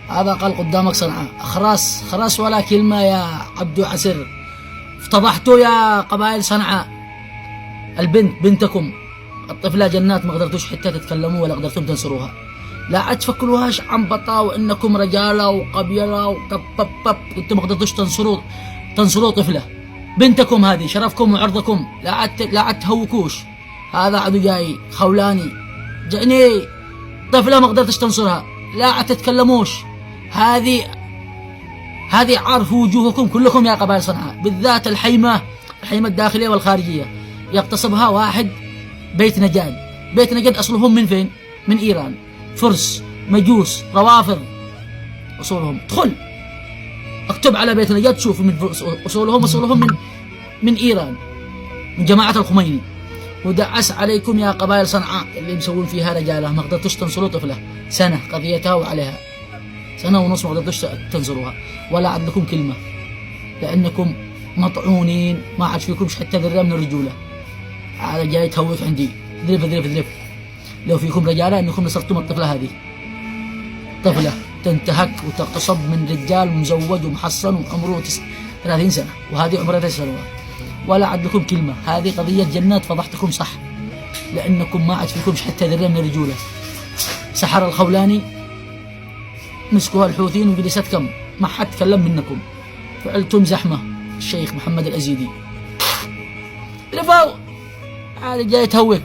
هذا قال قدامك صنعاء. خلاص خلاص ولا كلمة يا عبدو عسر. افتضحتوا يا قبائل صنعاء. البنت بنتكم الطفلة جنات ما قدرتوش حتى تتكلموا ولا قدرتم تنصروها. لا عاد تفكروهاش عنبطة وانكم رجالة وقبيلة وكبب. انتم ما قدرتوش تنصروا طفلة بنتكم هذه، شرفكم وعرضكم. لا عاد تهوكوش. هذا عدو جاي خولاني جاني طفلة ما قدرتش تنصرها. لا عاد تتكلموش. هذه عار في وجوهكم كلكم يا قبائل صنعاء، بالذات الحيمة الداخلية والخارجية. يغتصبها واحد بيت نجاد. بيت نجاد أصلهم من فين؟ من إيران. فرس، مجوس، روافض أصولهم. ادخل اكتب على بيت نجاد تشوف من أصولهم من إيران، من جماعة الخميني. ودعس عليكم يا قبائل صنعاء اللي مسوون فيها رجالة. ما قدرتوش تنصروا طفلة سنة قضيتها وعليها 1.5 سنة ما قدرتوش تنصروها ولا عاد لكم كلمة، لأنكم مطعونين. ما عاد فيكمش حتى ذرة من الرجولة. هذا جاي تهوك عندي. ذرف. لو فيكم رجالة انكم نصرتم الطفلة هذه. طفلة تنتهك وتغتصب من رجال مزوج ومحصن وعمره 30 سنة، وهذه عمرها 9 سنوات. ولا عاد لكم كلمة. هذه قضية جنات. فضحتكم صح، لأنكم ما عاد فيكمش حتى ذرة من الرجولة. سحر الخولاني مسكوها الحوثيين وجلستكم، ما حد تكلم منكم. فعلتم زحمة الشيخ محمد الأزيدي. رفاو هذا جاي تهوك.